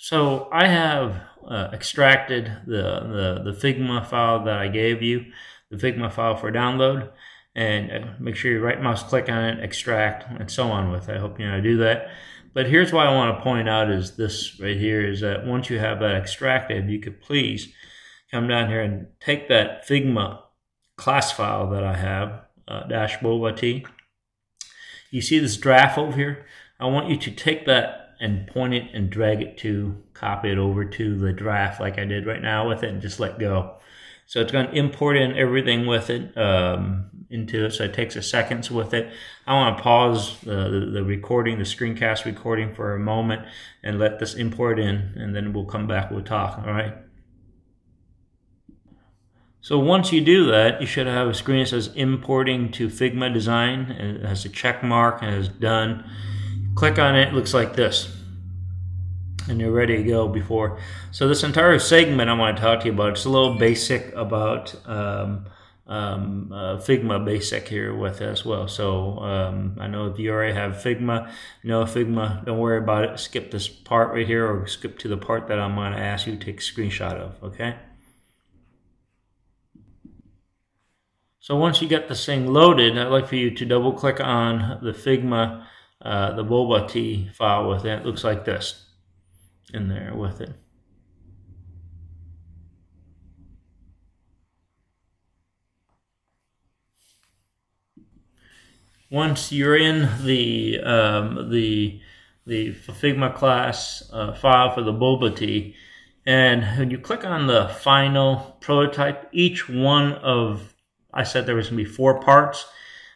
So I have extracted the Figma file that I gave you, the Figma file for download, and make sure you right mouse click on it, extract, and so on with it. I hope you know how to do that. But here's what I want to point out is this right here is that once you have that extracted, you could please come down here and take that Figma class file that I have, dash boba t. You see this draft over here? I want you to take that and point it and drag it to copy it over to the draft like I did right now with it, and just let go. So it's going to import in everything with it into it, so it takes a second with it. I want to pause the recording, the screencast recording for a moment and let this import in, and then we'll come back, we'll talk, all right? So once you do that, you should have a screen that says importing to Figma design, and it has a check mark and it's done. Click on it, it looks like this, and you're ready to go before. So this entire segment I want to talk to you about, it's a little basic about Figma basic here with it as well. So I know if you already have Figma, Figma, don't worry about it. Skip this part right here, or skip to the part that I'm going to ask you to take a screenshot of, okay? So once you get this thing loaded, I'd like for you to double click on the Figma the boba t file with it. It looks like this in there with it. Once you're in the Figma class file for the boba t, and when you click on the final prototype, each one of, I said there was going to be 4 parts.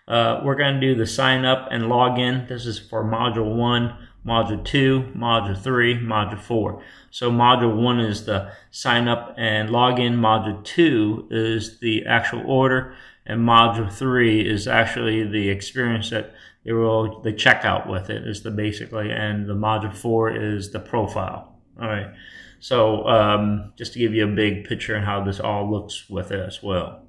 We're going to do the sign up and log in. This is for module 1, module 2, module 3, module 4. So module 1 is the sign up and log in. Module 2 is the actual order. And module 3 is actually the experience that the checkout with it is the basically. And the module 4 is the profile. All right. So just to give you a big picture on how this all looks with it as well.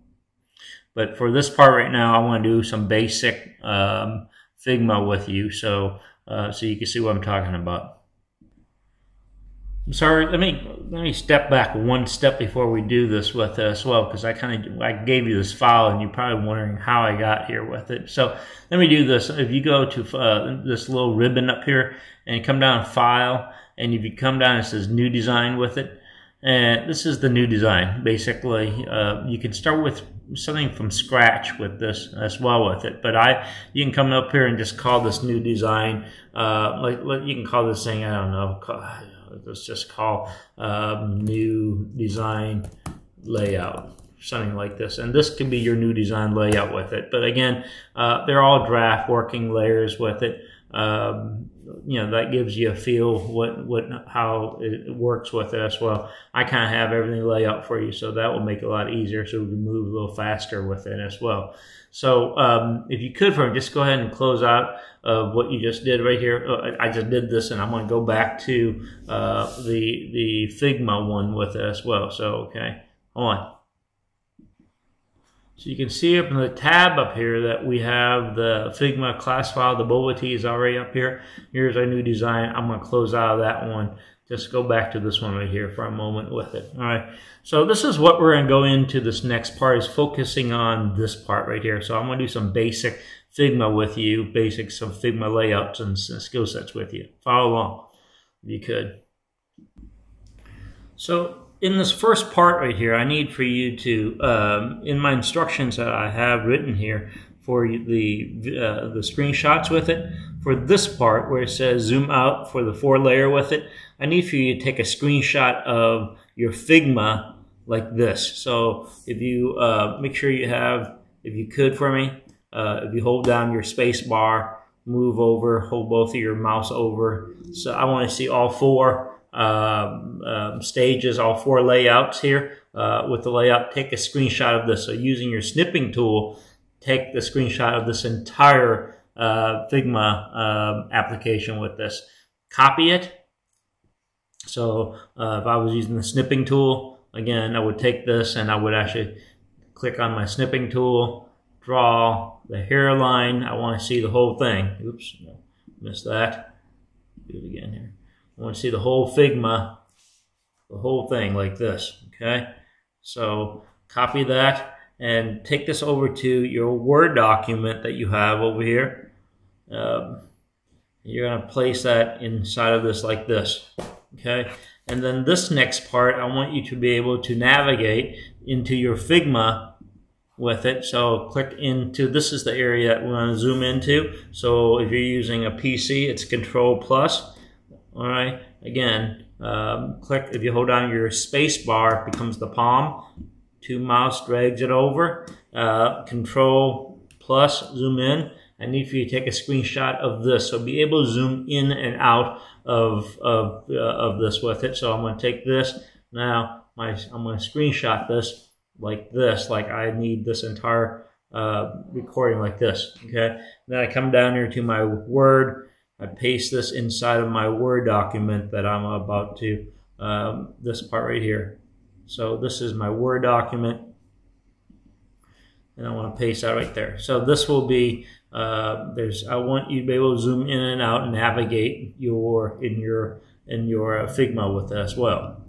But for this part right now, I want to do some basic Figma with you, so you can see what I'm talking about. I'm sorry, let me step back one step before we do this with it as well, because I gave you this file and you're probably wondering how I got here with it. So let me do this. If you go to this little ribbon up here and come down File, and if you come down, it says New Design with it. And this is the new design. Basically, you can start with something from scratch with this as well with it. But you can come up here and just call this new design. You can call this thing, I don't know. Let's just call new design layout, something like this. And this could be your new design layout with it. But again, they're all draft working layers with it. That gives you a feel how it works with it as well. I kind of have everything laid out for you, so that will make it a lot easier, so we can move a little faster with it as well. So if you could, just go ahead and close out of what you just did right here. I just did this, and I'm going to go back to the Figma one with it as well. So okay, hold on. So you can see up in the tab up here that we have the Figma class file. The boba t is already up here. Here's our new design. I'm going to close out of that one. Just go back to this one right here for a moment with it. All right. So this is what we're going to go into this next part, is focusing on this part right here. So I'm going to do some basic Figma with you, some Figma layouts and skill sets with you. Follow along if you could. So in this first part right here, I need for you to, in my instructions that I have written here for the screenshots with it, for this part where it says zoom out for the 4-layer with it, I need for you to take a screenshot of your Figma like this. So if you make sure you have, if you could for me, if you hold down your space bar, move over, hold both of your mouse over. So I want to see all 4 stages, all 4 layouts here with the layout. Take a screenshot of this. So using your snipping tool, take the screenshot of this entire Figma application with this. Copy it. So if I was using the snipping tool, again, I would take this and I would actually click on my snipping tool, draw the hairline. I want to see the whole thing. Oops, no, missed that. Do it again here. I want to see the whole Figma, the whole thing like this, okay? So copy that and take this over to your Word document that you have over here. You're going to place that inside of this like this, okay? And then this next part, I want you to be able to navigate into your Figma with it. So click into, this is the area that we want to zoom into. So if you're using a PC, it's Control Plus. All right, again, click, if you hold down your space bar, it becomes the palm. 2 mouse drags it over. Control Plus, zoom in. I need for you to take a screenshot of this. So be able to zoom in and out of this with it. So I'm going to take this. Now I'm going to screenshot this, like I need this entire recording like this, okay? Then I come down here to my Word. I paste this inside of my Word document that I'm about to, this part right here. So this is my Word document, and I want to paste that right there. So this will be, I want you to be able to zoom in and out and navigate in your Figma with it as well.